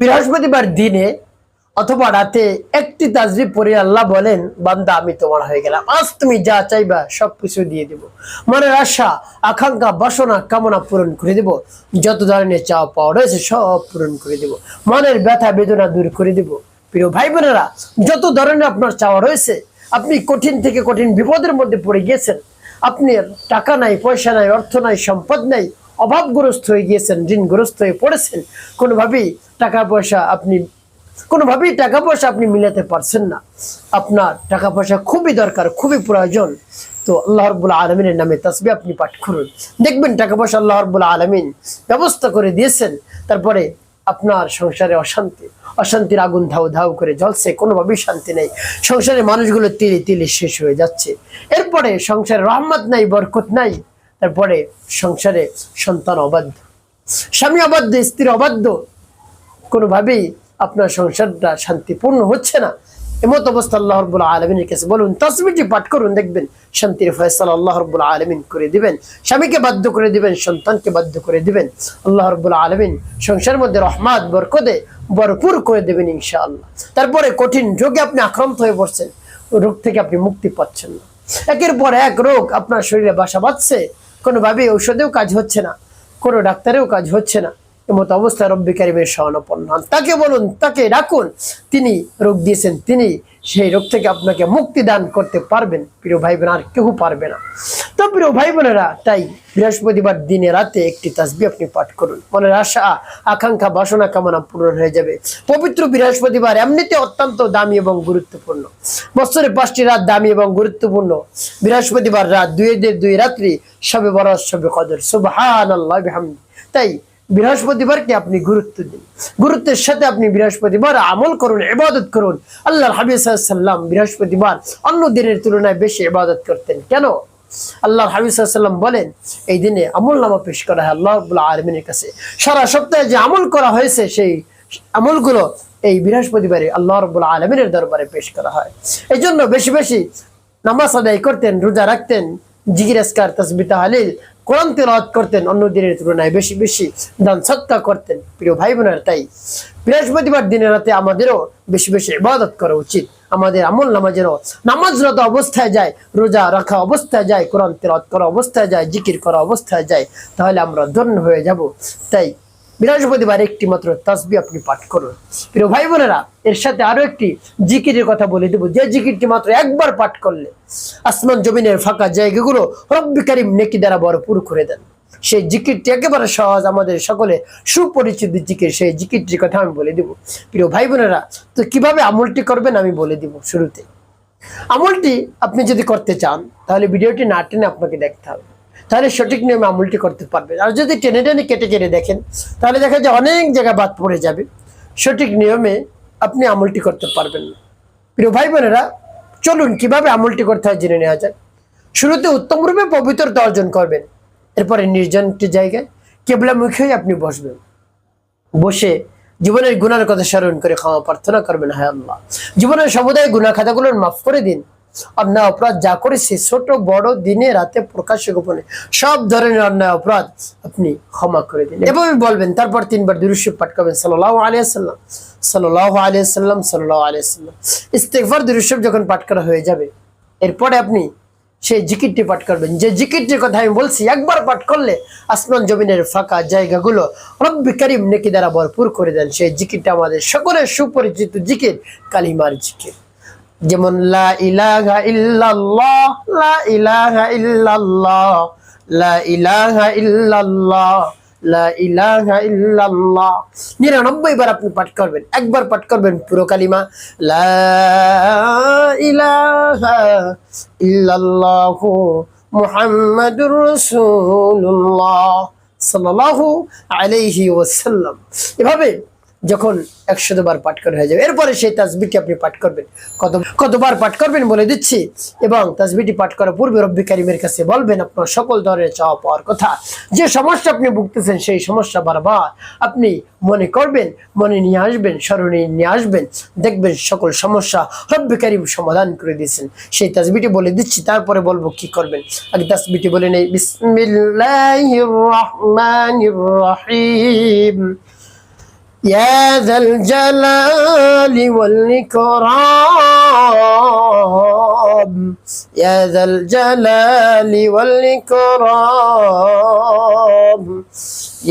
বৃহস্পতিবার দিনে অথবা রাতে একটি তাসবিহ পড়ে আল্লাহ বলেন, বান্দা আমি তোমার হয়ে গেলাম, আজ তুমি যা চাইবা সবকিছু দিয়ে দেব, মনের আশা আকাঙ্ক্ষা বাসনা কামনা পূরণ করে দেব, যত ধরনের চাওয়া পাওয়া রয়েছে সব পূরণ করে দেব, মনের ব্যথা বেদনা দূর করে দেব। প্রিয় ভাই বোনেরা, যত ধরনের আপনার চাওয়া রয়েছে, আপনি কঠিন থেকে কঠিন বিপদের মধ্যে পড়ে গিয়েছেন, আপনি টাকা নাই, পয়সা নাই, অর্থ নাই, সম্পদ নাই, অভাবগ্রস্ত হয়ে গিয়েছেন, ঋণগ্রস্ত হয়ে পড়েছেন, কোনোভাবেই টাকা পয়সা আপনি মিলাতে পারছেন না, আপনার টাকা পয়সা খুবই দরকার, খুবই প্রয়োজন, তো আল্লাহ রাব্বুল আলামিনের নামে তাসবিহ আপনি পাঠ করুন, দেখবেন টাকা পয়সা আল্লাহ রাব্বুল আলামিন ব্যবস্থা করে দিয়েছেন। তারপরে আপনার সংসারে অশান্তির আগুন ধাউ ধাউ করে জ্বলছে, কোনোভাবেই শান্তি নেই, সংসারের মানুষগুলো তিলে তিলে শেষ হয়ে যাচ্ছে, এরপরে সংসারে রহমত নাই, বরকত নাই, তারপরে সংসারে সন্তান অবাধ্য, স্বামী অবাধ্য, স্ত্রী অবাধ্য, কোনোভাবেই আপনার সংসারটা শান্তিপূর্ণ হচ্ছে না। এমত অবস্থা আল্লাহ রাব্বুল আলামিনের কাছে বলুন, তাসবিহটি পাঠ করুন, দেখবেন শান্তির ফয়সালা আল্লাহ রাব্বুল আলামিন করে দিবেন, স্বামীকে বাধ্য করে দিবেন, সন্তানকে বাধ্য করে দিবেন, আল্লাহ রাব্বুল আলামিন সংসারের মধ্যে রহমত বরকতে ভরপুর করে দেবেন ইনশাআল্লাহ। তারপরে কঠিন রোগে আপনি আক্রান্ত হয়ে পড়ছেন, রোগ থেকে আপনি মুক্তি পাচ্ছেন না, একের পর এক রোগ আপনার শরীরে বাসা বাঁধছে, কোনোভাবেই ঔষধেও কাজ হচ্ছে না, কোনো ডাক্তারেও কাজ হচ্ছে না, এমত অবস্থায় রব্বি কারিমের শরণাপন্ন হন, তাকে বলুন, তাকে ডাকুন, তিনি রোগ দিয়েছেন, তিনি সেই রোগ থেকে আপনাকে মুক্তি দান করতে পারবেন। প্রিয় ভাই বোন, আর কেউ পারবে না। তো প্রিয় ভাই বোনেরা, তাই বৃহস্পতিবার দিনে রাতে একটি তাসবিহ আপনি পাঠ করুন, মনের আশা আকাঙ্ক্ষা বাসনা কামনা পূরণ হয়ে যাবে। পবিত্র বৃহস্পতিবার এমনিতে অত্যন্ত দামি এবং গুরুত্বপূর্ণ, বছরে 5টি রাত দামি এবং গুরুত্বপূর্ণ। বৃহস্পতিবার রাত 2 রাত্রি শবে বরাত, শবে কদর, সুবহানাল্লাহ বিহামদি। তাই বৃহস্পতিবারকে আপনি গুরুত্ব দিন, গুরুত্বের সাথে আপনি বৃহস্পতিবার আমল করুন, ইবাদত করুন। আল্লাহর হাবিব সাল্লাল্লাহু আলাইহি ওয়াসাল্লাম বৃহস্পতিবার অন্য দিনের তুলনায় বেশি ইবাদত করতেন। কেন? আল্লাহর হাবিব সাল্লাল্লাহু আলাইহি ওয়াসাল্লাম বলেন, এই দিনে আমলনামা পেশ করা হয় আল্লাহ রাব্বুল আলামিনের কাছে, সারা সপ্তাহে যে আমল করা হয়েছে সেই আমলগুলো এই বৃহস্পতিবারে আল্লাহ রাব্বুল আলামিনের দরবারে পেশ করা হয়। এই জন্য বেশি বেশি নামাজ আদায় করতেন, রোজা রাখতেন, জিকির আজকার তাসবিহ তাহলিল কোরআন তেলাওয়াত করতেন, অন্য দিনের তুলনায় বেশি বেশি দান সদকা করতেন। প্রিয় ভাই বোনেরা, তাই বৃহস্পতিবার দিনে রাতে আমাদেরও বেশি বেশি ইবাদত করা উচিত। আমাদের আমল নামাজ যেন নামাজরত অবস্থায় যায়, রোজা রাখা অবস্থায় যায়, কোরআন তেলাওয়াত করা অবস্থায় যায়, জিকির করা অবস্থায় যায়, তাহলে আমরা ধন্য হয়ে যাব। তাই বৃহস্পতিবার একটি মাত্র তাসবিহ আপনি পাঠ করুন। প্রিয় ভাই বোনেরা, এর সাথে আরো একটি জিকিরের কথা বলে দেব, যে জিকিরটি মাত্র একবার পাঠ করলে আসমান জমিনের ফাঁকা জায়গাগুলো রব্বি কারিম নেকি দ্বারা ভরপুর করে দেন। সেই জিকিরটি একেবারে সহজ, আমাদের সকলে সুপরিচিত জিকির, সেই জিকিরটির কথা আমি বলে দেব। প্রিয় ভাই বোনেরা, তো কিভাবে আমলটি করবেন আমি বলে দিব। শুরুতে আমলটি আপনি যদি করতে চান তাহলে ভিডিওটি না টেনে আপনাকে দেখতে হবে, তাহলে সঠিক নিয়মে আমলটি করতে পারবেন। আর যদি টেনে টেনে কেটে কেটে দেখেন তাহলে দেখা যায় অনেক জায়গা বাদ পড়ে যাবে, সঠিক নিয়মে আপনি আমলটি করতে পারবেন না। প্রিয় ভাই বোনেরা, চলুন কিভাবে আমলটি করতে হয় জেনে নেওয়া যায়। শুরুতে উত্তম রূপে পবিত্রতা অর্জন করবেন, এরপরে নির্জন একটি জায়গায় কিবলামুখী হয়ে আপনি বসবেন, বসে জীবনের গুনার কথা স্মরণ করে ক্ষমা প্রার্থনা করবেন, হায় আল্লাহ জীবনের সমুদায় গুনাহ খাতাগুলোর মাফ করে দিন, অন্যায় অপরাধ যা করেছি ছোট বড়, দিনে রাতে প্রকাশ্যে গোপনে সব ধরনের অন্যায় অপরাধ আপনি ক্ষমা করে দিন, এভাবে বলবেন। তারপর 3 বার দুরূদ শরীফ পাঠ করবেন, সাল্লাল্লাহু আলাইহি ওয়াসাল্লাম, সাল্লাল্লাহু আলাইহি ওয়াসাল্লাম, সাল্লাল্লাহু আলাইহি ওয়াসাল্লাম। ইস্তিগফার দুরূদ শরীফ যখন পাঠ করা হয়ে যাবে, এরপরে আপনি সেই জিকিরটি পাঠ করবেন, যে জিকিরটির কথা আমি বলছি, একবার পাঠ করলে আসমান জমিনের ফাঁকা জায়গাগুলো রব্বি কারিম নেকি দ্বারা ভরপুর করে দেন। সেই জিকিরটা আমাদের সকলের সুপরিচিত জিকির, কালিমার জিকির, যেমন লা ইলাহা ইল্লাল্লাহ, লা ইলাহা ইল্লাল্লাহ, লা ইলাহা ইল্লাল্লাহ, লা ইলাহা ইল্লাল্লাহ। 99 বার আপনি পাঠ করবেন, একবার পাঠ করবেন পুরো কালিমা, লা ইলাহা ইল্লাল্লাহু মুহাম্মাদুর রাসূলুল্লাহ সাল্লাল্লাহু আলাইহি ওয়াসাল্লাম। এভাবে যখন 100 বার পাঠ করা হয়ে যাবে, এরপরে সেই তাসবিহটি আপনি পাঠ করবেন। কতবার পাঠ করবেন বলে দিচ্ছি, এবং তাসবিহটি পাঠ করার পূর্বে রব্বি কারিমের কাছে বলবেন আপনার সকল ধরনের চাওয়া পাওয়ার কথা, যে সমস্যা আপনি ভুগতেছেন সেই সমস্যা বারবার আপনি মনে করবেন, মনে নিয়ে আসবেন, স্মরণে নিয়ে আসবেন, দেখবেন সকল সমস্যা রব্বি কারিম সমাধান করে দিয়েছেন। সেই তাসবিহটি বলে দিচ্ছি, তারপরে বলবো কি করবেন। আগে তাসবিহটি বলে নেই, বিসমিল্লাহির রহমানির রহিম, يا ذا الجلال والإكرام يا ذا الجلال والإكرام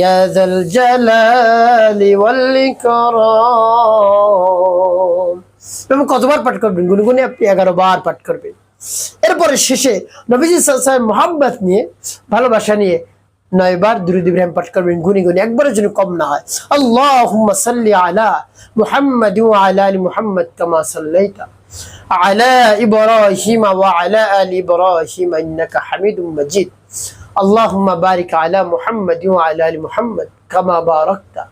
يا ذا الجلال والإكرام তুমি কতবার পাঠ করবেন? গুনগুনে আপনি 11 বার পাঠ করবেন। এরপরে শেষে নবীজি সাল্লাল্লাহু আলাইহি ওয়াসাল্লাম মোহাব্বত নিয়ে, ভালোবাসা নিয়ে 9 বার দুরূদ ইব্রাহিম পাঠ করবেন, গুনি গুনি, একবারের জন্য কম না হয়। আল্লাহুম্মা সাল্লি আলা মুহাম্মাদ ওয়া আলা আলি মুহাম্মাদ কামা সাল্লাইতা আলা ইব্রাহিম ওয়া আলা আলি ইব্রাহিম ইন্নাকা হামিদুম মাজিদ। আল্লাহুম্মা বারিক আলা মুহাম্মাদ ওয়া আলা আলি মুহাম্মাদ কামা বারাকতা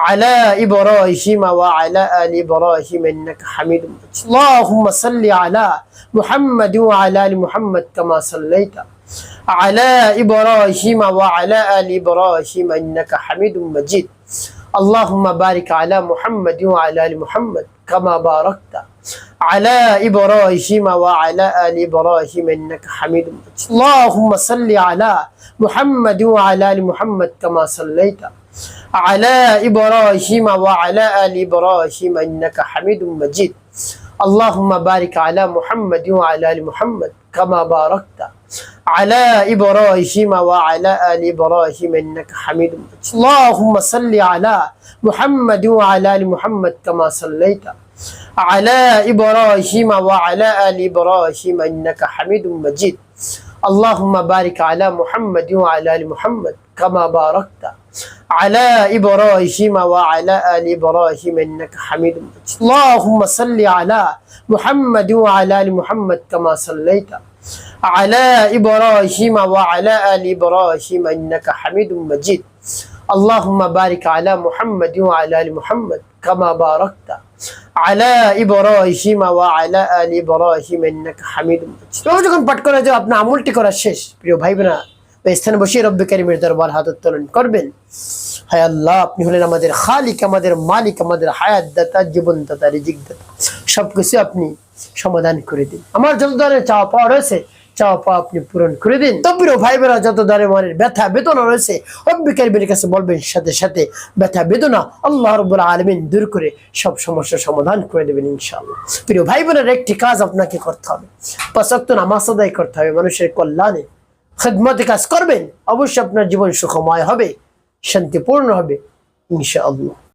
আলা ইব্রাহিম ওয়া আলা আলি ইব্রাহিম ইন্নাকা হামিদুম মাজিদ। আল্লাহুম্মা সাল্লি আলা মুহাম্মাদ ওয়া আলা আলি মুহাম্মাদ কামা সাল্লাইতা على إبراهيم وعلى آل إبراهيم إنك حميد مجيد اللهم بارك على محمد وعلى آل محمد كما باركت على إبراهيم وعلى آل إبراهيم إنك حميد مجيد اللهم صل على محمد وعلى آل محمد كما صليت على إبراهيم وعلى آل إبراهيم إنك حميد مجيد اللهم بارك على محمد وعلى آل محمد كما باركت على إبراهيم وعلى آل إبراهيم إنك حميد مجيد اللهم صل على محمد وعلى آل محمد كما صليت على إبراهيم وعلى آل إبراهيم إنك حميد مجيد اللهم بارك على محمد وعلى آل محمد كما باركت على إبراهيم وعلى آل إبراهيم إنك حميد مجيد اللهم صل على محمد وعلى آل محمد كما صليت على إبراهيم وعلى آل إبراهيم إنك حميد مجيد اللهم بارك على محمد وعلى آل محمد كما باركت على إبراهيم وعلى آل إبراهيم إنك حميد مجيد। তো যখন পাঠ করা যায়, আপনার আমলটি করা শেষ, প্রিয় ভাই বোনেরা, এই স্থানে বসে রব্বে কারীমের দরবার হাত উত্তোলন করবেন। হায় আল্লাহ, আপনি হলেন আমাদের খালিক, আমাদের মালিক, আমাদের হায়াত দাতা, জীবন দাতা, রিজিক দাতা, সবকিছু আপনি সমাধান করে দিন। আমার যত ধরনের চাওয়া পাওয়া রয়েছে, চাওয়া পাওয়া আপনি পূরণ করে দিন। তো প্রিয় ভাই বোনেরা, যত ধরনের মনের ব্যথা বেদনা রয়েছে, রব্বে কারীমের কাছে বলবেন, সাথে সাথে ব্যথা বেদনা আল্লাহ রাব্বুল আলামিন দূর করে সব সমস্যার সমাধান করে দেবেন ইনশাআল্লাহ। প্রিয় ভাই বোনেরা, একটি কাজ আপনাকে করতে হবে, 5 ওয়াক্ত নামাজ আদায় করতে হবে, মানুষের কল্যাণে খিদমতে কাজ করবেন, অবশ্যই আপনার জীবন সুখময় হবে, শান্তিপূর্ণ হবে ইনশাআল্লাহ।